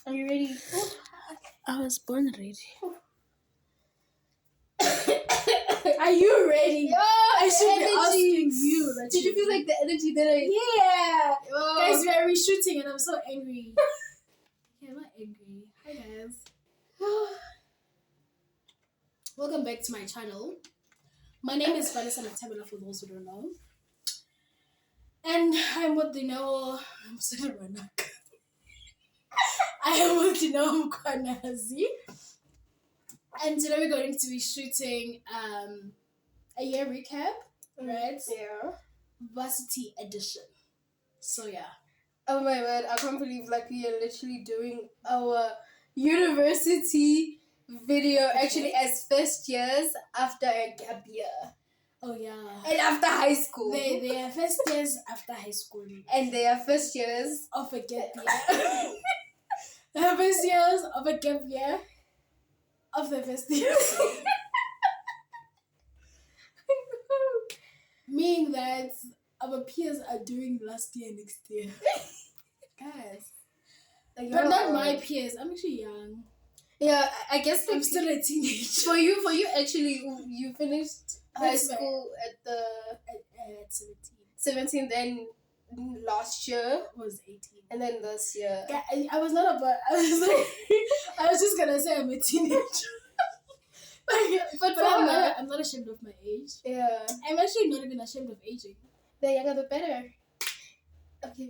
Are you ready? I was born ready. Are you ready? Yo, I should be energy. asking you. That Did you feel like the energy that I... Yeah. Oh. Guys, we are reshooting and I'm so angry. Okay, I'm not angry. Hi, guys. Welcome back to my channel. My name is Vanessa Matabela, for those who don't know. And I'm with the know. I'm sorry, Ranak. I am with the know Kwanazi. And today we're going to be shooting a year recap, right? Yeah. Varsity edition. So yeah. Oh my word, I can't believe like we are literally doing our university video actually as first years after a gap year. Oh yeah. And after high school. They are first years after high school. And they are first years of a gap year. They are first years of a gap year. Of the first year. Meaning that our peers are doing last year, next year. Guys. Like, But not my peers. I'm actually young. Yeah, I guess like, I'm still a teenager. For you actually, you finished high school at 17, then last year was 18. and then this year. I was not about, I was just gonna say I'm a teenager. but I'm not ashamed of my age. Yeah. I'm actually not even ashamed of aging. The younger the better. Okay,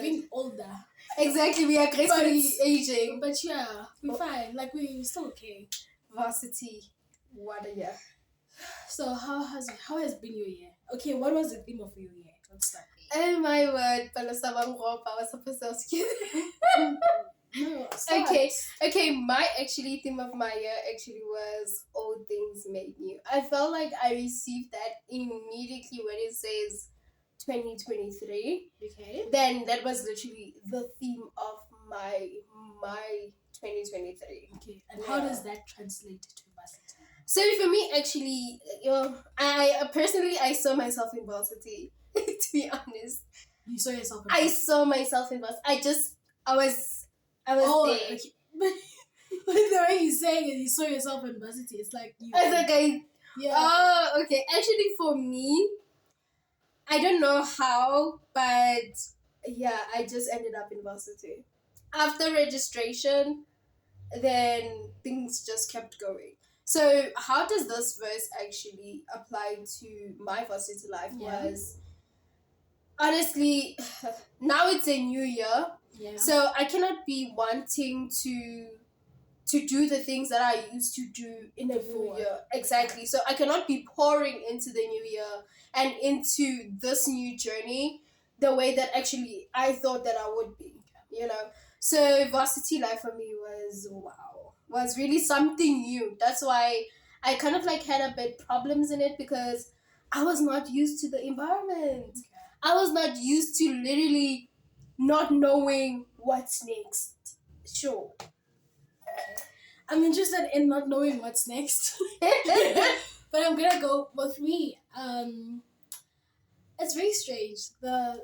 being older. Exactly, we are gracefully aging. But yeah, we're fine. Like we're still okay. Varsity. What a year. So how has been your year? Okay, what was the theme of your year? Let's start. Oh my word, I was supposed to ask you. No, okay, my actually theme of my year actually was all things made new. I felt like I received that immediately when it says 2023. Okay. Then that was literally the theme of my 2023. Okay, and how does that translate to varsity? So for me, actually, I personally saw myself in varsity. To be honest, you saw yourself. I saw myself in varsity. I was there. Okay. But the way he's saying it, you saw yourself in varsity. It's like you. I was like, yeah. Oh, okay. Actually, for me, I don't know how, but yeah, I just ended up in varsity. After registration, then things just kept going. So how does this verse actually apply to my varsity life? Yeah. Was honestly, now it's a new year. Yeah. So I cannot be wanting to do the things that I used to do in a new year. Exactly. So I cannot be pouring into the new year and into this new journey the way that actually I thought that I would be, you know. So varsity life for me was really something new. That's why I kind of like had a bit problems in it because I was not used to the environment. Okay. I was not used to literally not knowing what's next. Sure. I'm interested in not knowing what's next. But I'm gonna go with me. It's very strange. The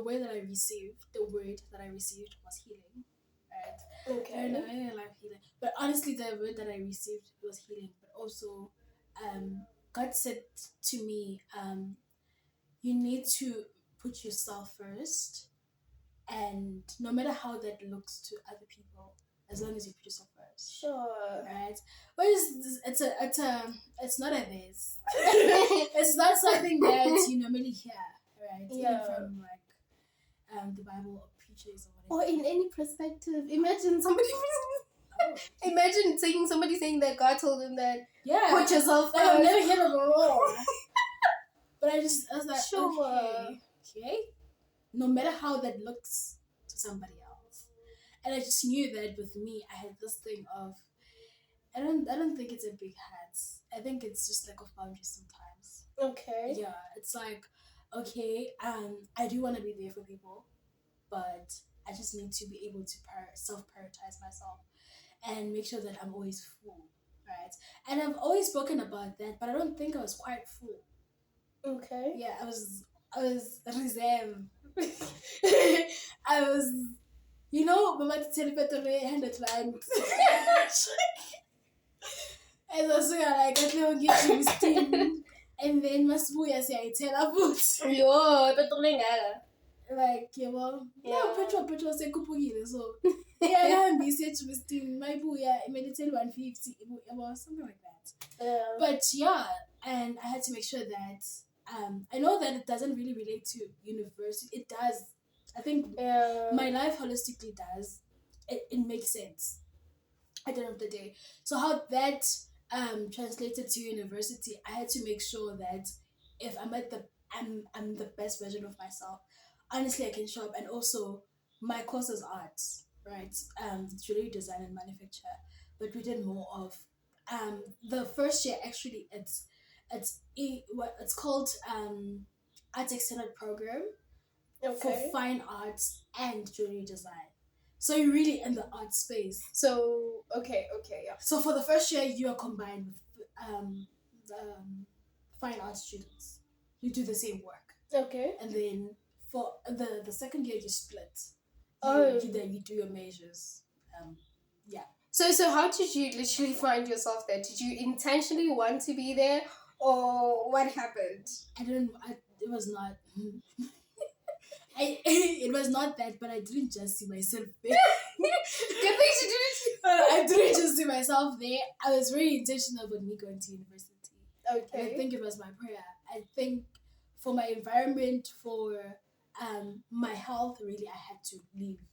way that I received the word that I received was healing. Right? Okay. I didn't like healing. But honestly the word that I received was healing. But also God said to me, you need to put yourself first, and no matter how that looks to other people, as long as you put yourself first. Sure. Right? But it's not a this. It's not something that you normally hear, right? Yeah. Even from like the Bible or preachers or Or whatever. in any perspective. Imagine somebody saying that God told him that put yourself Like, I've first. never heard of a role. But I was like, Sure. okay. No matter how that looks to somebody else. And I just knew that with me, I had this thing of, I don't think it's a big hat. I think it's just like of boundaries sometimes. Okay. Yeah, it's like, okay, I do want to be there for people, but I just need to be able to self-prioritize myself and make sure that I'm always full, right? And I've always spoken about that, but I don't think I was quite full. Okay. Yeah, I was reserved. I was You know, Mama Telepetole 100 times. As I say, like, I don't get you steam. And then Masibuya say, I tell her food. Yo, petrol nga. Like, yeah, well, Yeah. no, petrol say kupugile. So, yeah, I can be said to steam. My booya, I made it tell 150, about something like that. Yeah. But yeah, and I had to make sure that, I know that it doesn't really relate to university. It does. I think my life holistically does. It makes sense at the end of the day. So how that translated to university, I had to make sure that if I'm the best version of myself, honestly I can show up. And also my course is arts, right? Jewelry design and manufacture. But we did more of the first year actually it's called Art Extended Program for fine arts and jewelry design. So you're really in the art space. So okay, yeah. So for the first year, you are combined with the fine art students. You do the same work. Okay. And then for the second year, you split. You do your majors. Yeah. So how did you literally find yourself there? Did you intentionally want to be there, or what happened? It was not. It was not that, but I didn't just see myself there. Good thing you didn't. I didn't just see myself there. I was very intentional about me going to university. Okay. And I think it was my prayer. I think for my environment, for my health, really, I had to leave.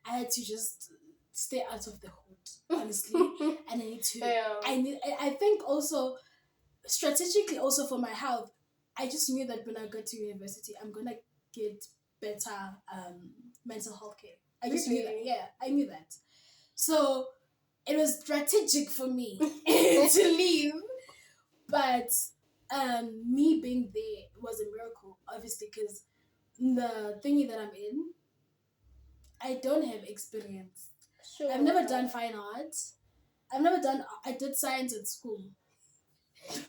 I had to just stay out of the hood, honestly. And I need to. Yeah. I think also strategically, also for my health, I just knew that when I got to university, I'm gonna get better mental health care. I just knew that. Yeah, I knew that. So it was strategic for me to leave. But me being there was a miracle, obviously, because the thingy that I'm in, I don't have experience. Sure. I've never done fine art. I did science at school.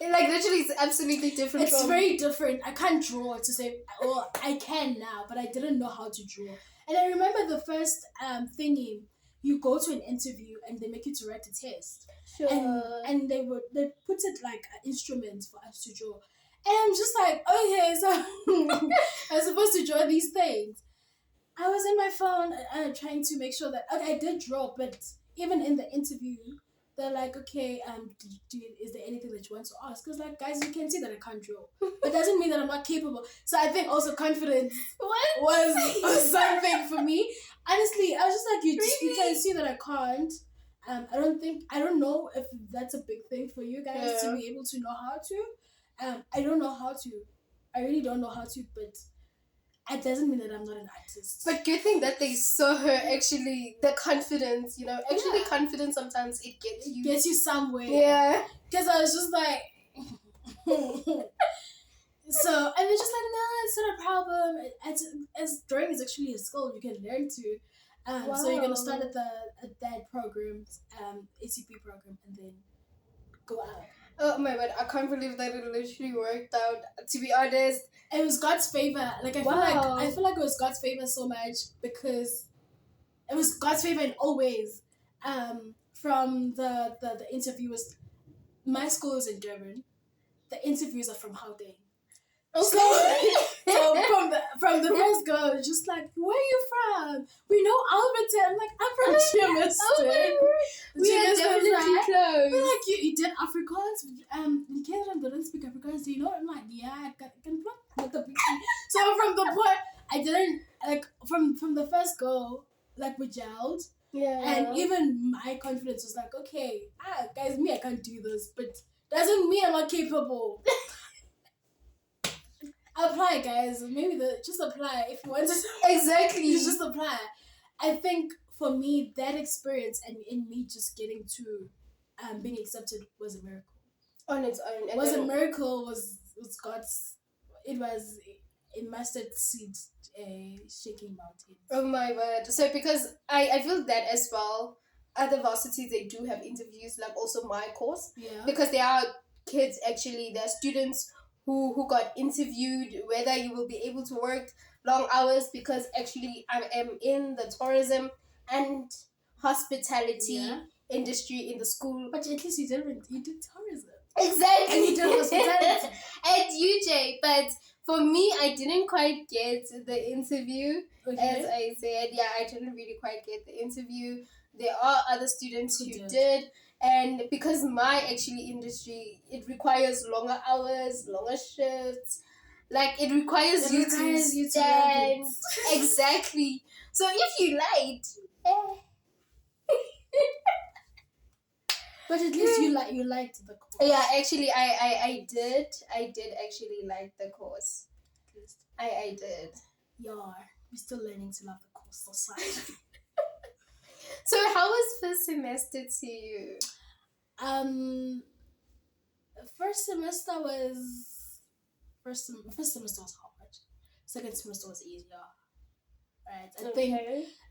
Like literally, it's absolutely different. It's very different. I can't draw to say, oh, I can now, but I didn't know how to draw. And I remember the first thingy, you go to an interview and they make you to write a test. Sure. And they put it like an instrument for us to draw. And I'm just like, okay, so I'm supposed to draw these things. I was in my phone trying to make sure that, okay, I did draw, but even in the interview, they're like, okay, is there anything that you want to ask? Because, like, guys, you can see that I can't draw. But doesn't mean that I'm not capable. So I think also confidence was something for me. Honestly, I was just like, you can see that I can't. I don't know if that's a big thing for you guys to be able to know how to. I don't know how to. I really don't know how to, but it doesn't mean that I'm not an artist. But good thing that they saw her actually, the confidence, actually confidence sometimes it gets you. It gets you somewhere. Yeah. Because I was just like, so, and they're just like, no, it's not a problem. As drawing is actually a skill you can learn to. Wow. So you're going to start at that program, ACP program, and then go out. Oh my god, I can't believe that it literally worked out. To be honest, it was God's favor. Like I feel like it was God's favor so much because it was God's favor in all ways. From the interviewers, my school is in Durban. The interviews are from Gauteng. Okay. So from the first girl, just like, where are you from? We know Alberton. I'm like, I'm from Germiston. We are definitely close. We're like, you did Afrikaans? In Canada, they don't speak Afrikaans. Do you know? I'm like, yeah, I can play. So from the point, I didn't, like, from the first go, like, we gelled. Yeah. And even my confidence was like, okay, guys, I can't do this. But doesn't mean I'm not capable. Apply, guys. Maybe just apply if you want to. Exactly. Just apply. I think for me, that experience and in me just getting to being accepted was a miracle. On its own. It was a miracle. Was God's. It mustard seed shaking mountains. Oh my word. So because I feel that as well, other varsities, they do have interviews, like also my course. Yeah. Because there are kids, actually, there are students who got interviewed whether you will be able to work long hours, because actually I am in the tourism and hospitality Yeah. industry in the school. But at least you did tourism. Exactly. And you did hospitality. At UJ, but for me, I didn't quite get the interview. Okay. As I said, yeah, I didn't really quite get the interview. There are other students who Who did, and because my actually industry, it requires longer hours, longer shifts. Like it requires you to stand. Exactly. So if you lied, but at least you liked the course. yeah, actually, I did actually like the course. At least. I did. Yeah, we're still learning to love the course side. So how was first semester to you? First semester was first semester was hard. Second semester was easier. Right.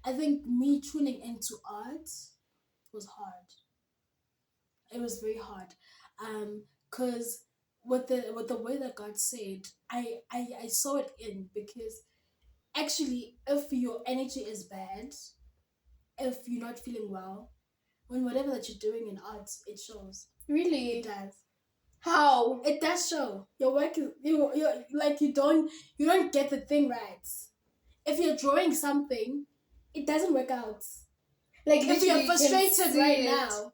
I think me tuning into art was hard. It was very hard. Cause with the way that God said, I saw it in because actually if your energy is bad, if you're not feeling well, when whatever that you're doing in art, it shows. Really? It does. How? It does show. Your work is you like you don't get the thing right. If you're drawing something, it doesn't work out. Like if you're frustrated right now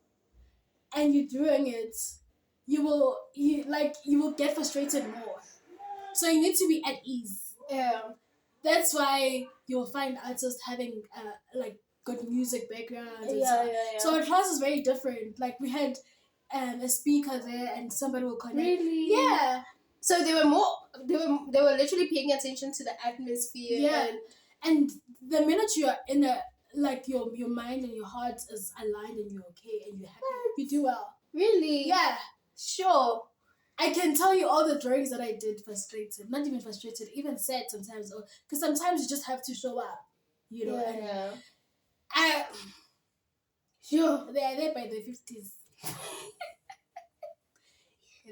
and you're doing it, you will get frustrated more. So you need to be at ease. Yeah. That's why you'll find artists having like good music background. Yeah. So our class is very different. Like we had a speaker there and somebody will connect. Really? Yeah. So they were literally paying attention to the atmosphere. Yeah. And the minute you're in a like your mind and your heart is aligned and you're okay and you're happy, you do well. Really? Yeah. Sure. I can tell you all the drawings that I did frustrated. Not even frustrated, even sad sometimes. Because sometimes you just have to show up. You know? Yeah. And sure. They're there by the 50s.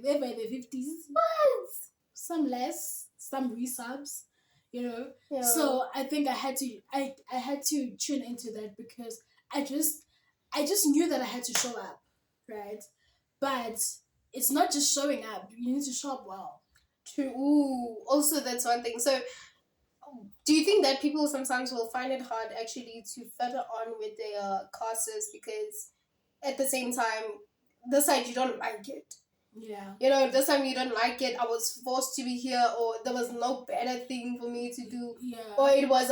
They're by the 50s. What? Some less, some resubs. You know? Yeah. So I think I had to tune into that because I just knew that I had to show up. Right? But it's not just showing up. You need to show up well. True. Ooh. Also, that's one thing. So, do you think that people sometimes will find it hard actually to further on with their courses because at the same time, this side you don't like it? Yeah. You know, this time you don't like it. I was forced to be here, or there was no better thing for me to do. Yeah. Or it was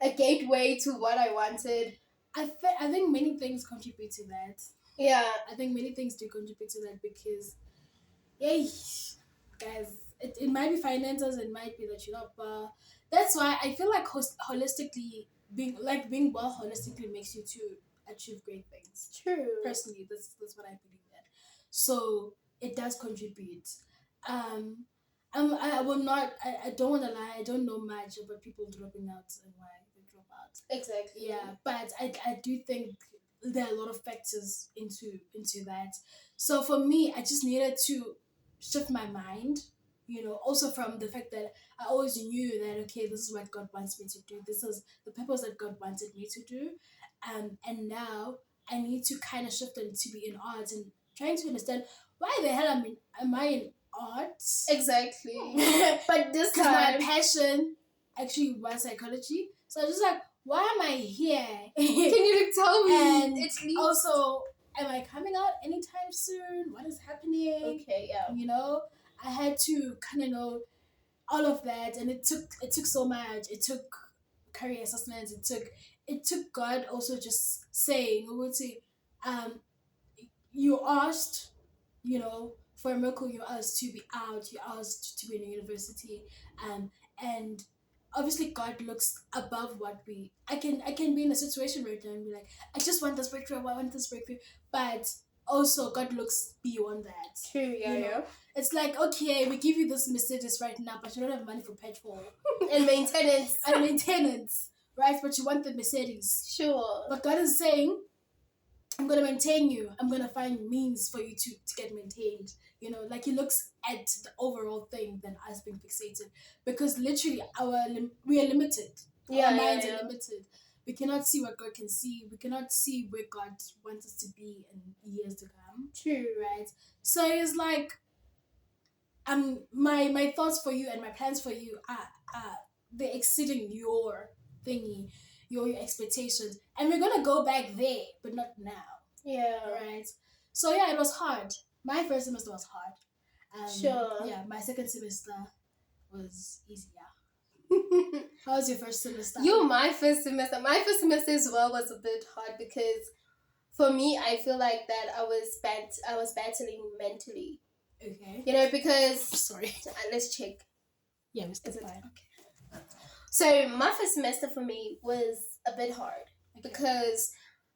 a gateway to what I wanted. I think many things contribute to that. Yeah. I think many things do contribute to that because, yay, guys, it might be finances, it might be that you're not that's why I feel like holistically, being well holistically makes you to achieve great things. True. Personally, that's what I believe in. So it does contribute. I will not. I don't want to lie. I don't know much about people dropping out and why they drop out. Exactly. Yeah, but I do think there are a lot of factors into that. So for me, I just needed to shift my mind. You know, also from the fact that I always knew that okay, this is what God wants me to do. This is the purpose that God wanted me to do. And now I need to kind of shift and to be in art and trying to understand why the hell am I in art? Exactly. But this time, my passion actually was psychology. So I was just like, why am I here? Can you tell me? And it's also, am I coming out anytime soon? What is happening? Okay, yeah. You know, I had to kind of know all of that, and it took so much. It took career assessments. It took God also just saying, we would say, you asked, you know, for a miracle. You asked to be out. You asked to be in a university, and obviously God looks above what we. I can be in a situation right now and be like, I just want this breakthrough. I want this breakthrough, but also God looks beyond that. True, yeah. It's like, okay, we give you this Mercedes right now, but you don't have money for petrol and maintenance, right? But you want the Mercedes. Sure. But God is saying, I'm going to maintain you. I'm going to find means for you to get maintained. You know, like He looks at the overall thing than us being fixated. Because literally, we are limited. Our minds are limited. We cannot see what God can see. We cannot see where God wants us to be in years to come. True. Right? So it's like, my thoughts for you and my plans for you are they're exceeding your thingy, your expectations, and we're gonna go back there, but not now. Yeah. Right. So yeah, it was hard. My first semester was hard. Sure. Yeah, my second semester was easier. How was your first semester? My first semester. My first semester as well was a bit hard because, for me, I feel like that I was battling mentally. Okay. You know, because Sorry. let's check. Yeah, Mr. Fine. Okay. So my first semester for me was a bit hard because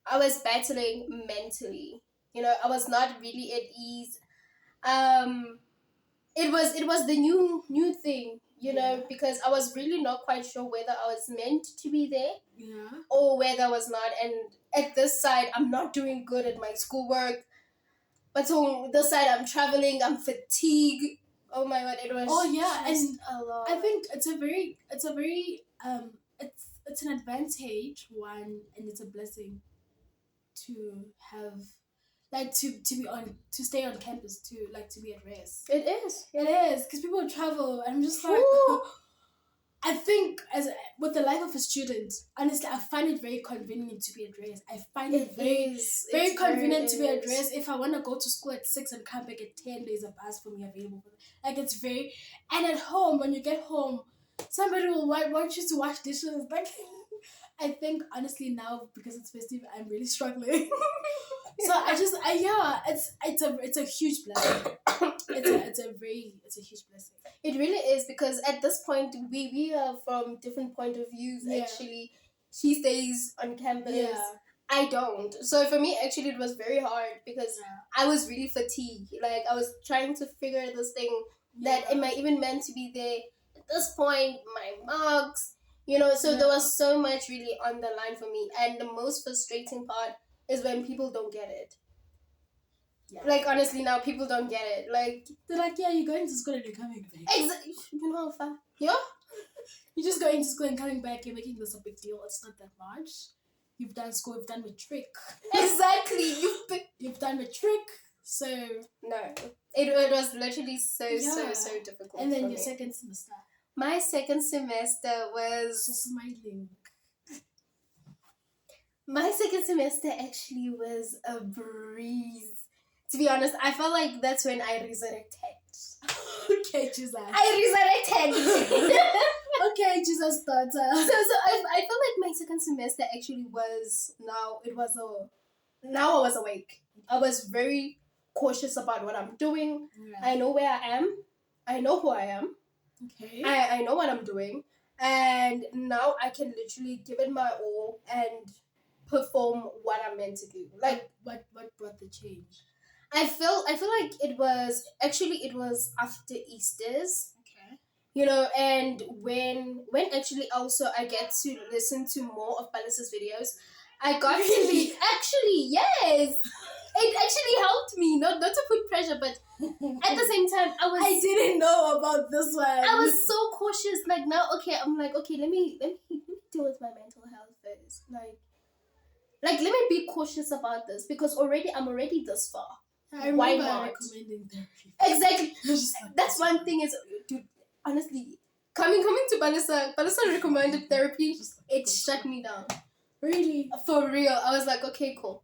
I was battling mentally. You know, I was not really at ease. It was the new thing, you know, because I was really not quite sure whether I was meant to be there, or whether I was not. And at this side, I'm not doing good at my schoolwork. But on this side, I'm traveling. I'm fatigued. Oh my God, it was. Oh yeah, and a lot. I think it's a very it's an advantage one, and it's a blessing to have, like, to stay on campus, to be at rest. It is. It is, because people travel, and I'm just like, I think with the life of a student, honestly, I find it very convenient to be at rest. I find it very convenient to be at rest. If I want to go to school at 6 and come back at 10, there's a bus for me available. Like, it's very, and at home, when you get home, somebody will want you to wash dishes. Like, I think honestly now, because it's festive, I'm really struggling. So it's a huge blessing. It's a huge blessing. It really is, because at this point we are from different point of views. Yeah. Actually, she stays on campus. Yeah. I don't. So for me, actually, it was very hard because I was really fatigued. Like, I was trying to figure this thing that am I even meant to be there at this point? My marks, you know. So there was so much really on the line for me, and the most frustrating part is when people don't get it. Yeah. Like, honestly, now people don't get it. Like, they're like, yeah, you're going to school and you're coming back. Exactly. You know how far? Yeah? You're just going to school and coming back. You're making this a big deal. It's not that much. You've done school. You've done matric. Exactly. You've done matric. So no, it was literally so difficult. And then your second semester. My second semester was just smiling. My second semester actually was a breeze. To be honest, I felt like that's when I resurrected. Okay, Jesus. I resurrected. Okay, Jesus daughter. So I feel like my second semester actually was now I was awake. I was very cautious about what I'm doing. Yeah. I know where I am. I know who I am. Okay. I know what I'm doing. And now I can literally give it my all and perform what I'm meant to do. Like, what brought the change? I feel like it was after Easter's. Okay. You know, and when actually also I get to listen to more of Palace's videos, I got to be actually, yes. It actually helped me, not to put pressure, but at the same time I didn't know about this one. I was so cautious. Like, now, okay, I'm like, okay, let me deal with my mental health first. Like let me be cautious about this, because I'm already this far. Why not? Recommending therapy. Exactly. That's one thing is, dude, honestly, coming to Balasa recommended therapy, it shut me down. Really? For real. I was like, okay, cool.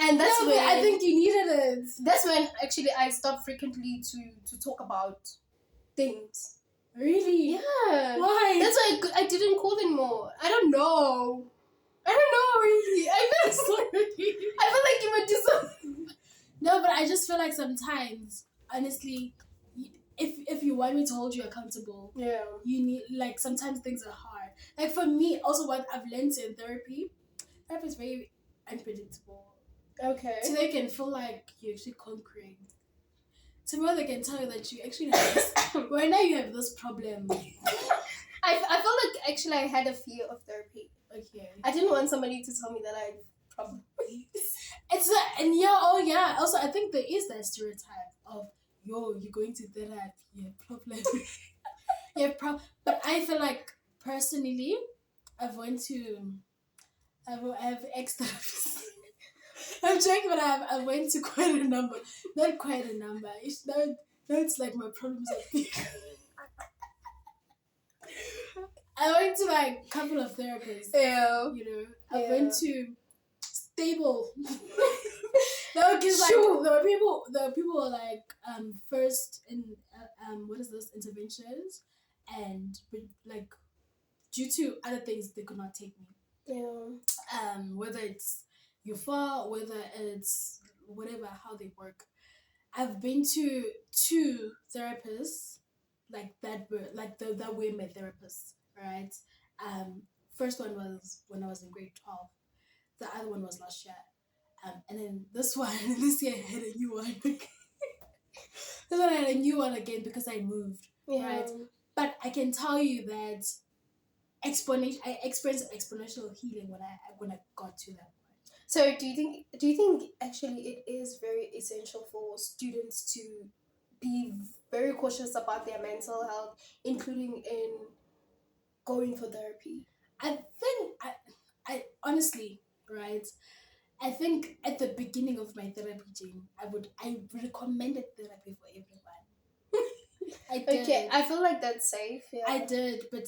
And that's when I think you needed it. That's when actually I stopped frequently to talk about things. Really? Yeah. Why? That's why I didn't call anymore. I don't know, really. I feel like you would do something. No, but I just feel like sometimes, honestly, if you want me to hold you accountable, you need, like, sometimes things are hard. Like, for me, also what I've learned in therapy is very unpredictable. Okay. So they can feel like you're actually conquering. Tomorrow they can tell you that you actually have this, right now you have this problem. I felt like actually I had a fear of therapy. Okay. I didn't want somebody to tell me that I have problems. Also, I think there is that stereotype of, you're going to therapy, you have problem. But I feel like, personally, I've went to I have extra. I'm joking, but I went to quite a number. Not quite a number. It's not. No, it's like my problems are big. I went to like a couple of therapists. Yeah. You know, I went to stable. No, because like the people were like first in what is this interventions, and like due to other things they could not take me. Yeah. Whether it's your fault, whether it's whatever how they work. I've been to two therapists like that were like that were my therapists, right? First one was when I was in grade 12. The other one was last year. And then this one, this year I had a new one. This one I had a new one again because I moved, right? But I can tell you that I experienced exponential healing when I got to that point. So do you think actually it is very essential for students to be very cautious about their mental health, including in going for therapy? I think I honestly, right? I think at the beginning of my therapy journey, I recommended therapy for everyone. I did. Okay, I feel like that's safe. Yeah. I did, but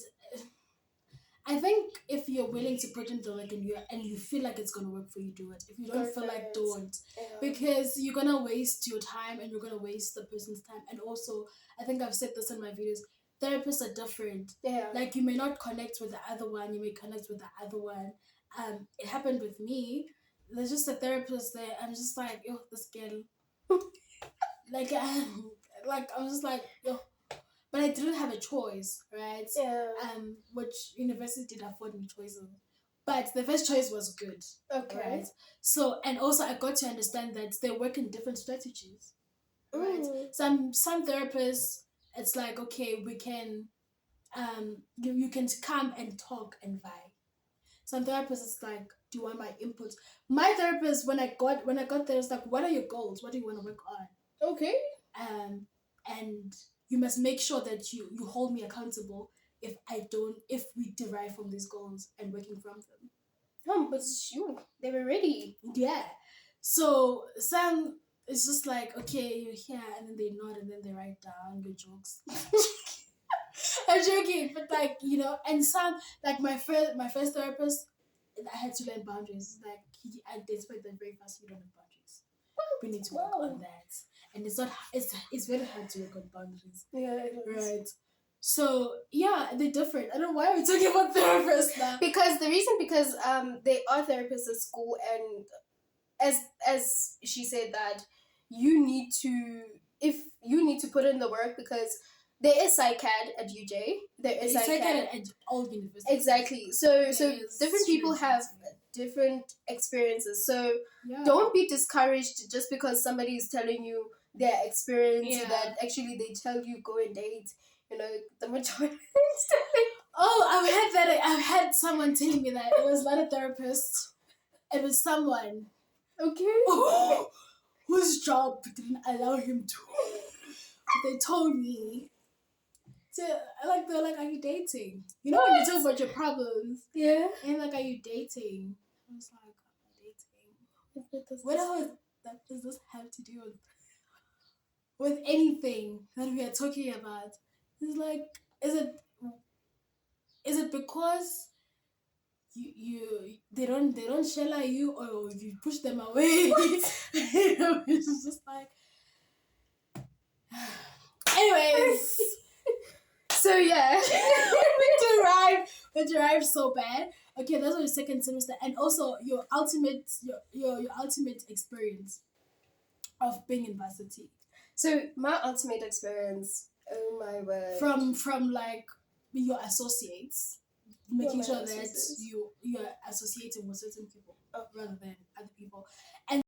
I think if you're willing to put in the work and you feel like it's gonna work for you, do it. If you don't feel like, don't, because you're gonna waste your time and you're gonna waste the person's time. And also, I think I've said this in my videos. Therapists are different. Yeah. Like you may not connect with the other one. You may connect with the other one. It happened with me. There's just a therapist there. I'm just like, yo, this girl. like I'm just like, yo. But I didn't have a choice, right? Yeah. Which university did afford me choices. But the first choice was good. Okay. Right? So, and also I got to understand that they work in different strategies. Right? Some therapists, it's like, okay, we can, you can come and talk and vibe. Some therapists, it's like, do you want my input? My therapist, when I got there, it's like, what are your goals? What do you want to work on? Okay. And you must make sure that you hold me accountable if we derive from these goals and working from them. But they were ready. Yeah. So some it's just like, okay, you're here, and then they nod and then they write down your jokes. I'm joking, but like, you know, and some like my first therapist, I had to learn boundaries. Like he identified that very fast, we don't have boundaries. We need to work on that. And it's very hard to work on boundaries. Yeah. Right. So yeah, they're different. I don't know why we're talking about therapists now. Because they are therapists at school, and as she said that you need to put in the work, because there is PsycAD at UJ. There is PsycAD at all universities. Exactly. So different people have different experiences. So don't be discouraged just because somebody is telling you their experience that actually they tell you go and date. You know, the majority. I've had someone telling me that it was not a therapist. It was someone. Okay. Whose job didn't allow him to. They told me. They're like, are you dating? You know, when you talk about your problems. Yeah. And like, are you dating? I was like, am I dating? What does this have to do with anything that we are talking about? It's like, is it because they don't shell you, or you push them away? It's just like, anyways. So yeah, we derived so bad. Okay, that's your second semester, and also your ultimate experience of being in varsity. So my ultimate experience, oh my word, from like your associates, making sure that you're associating with certain people rather than other people, and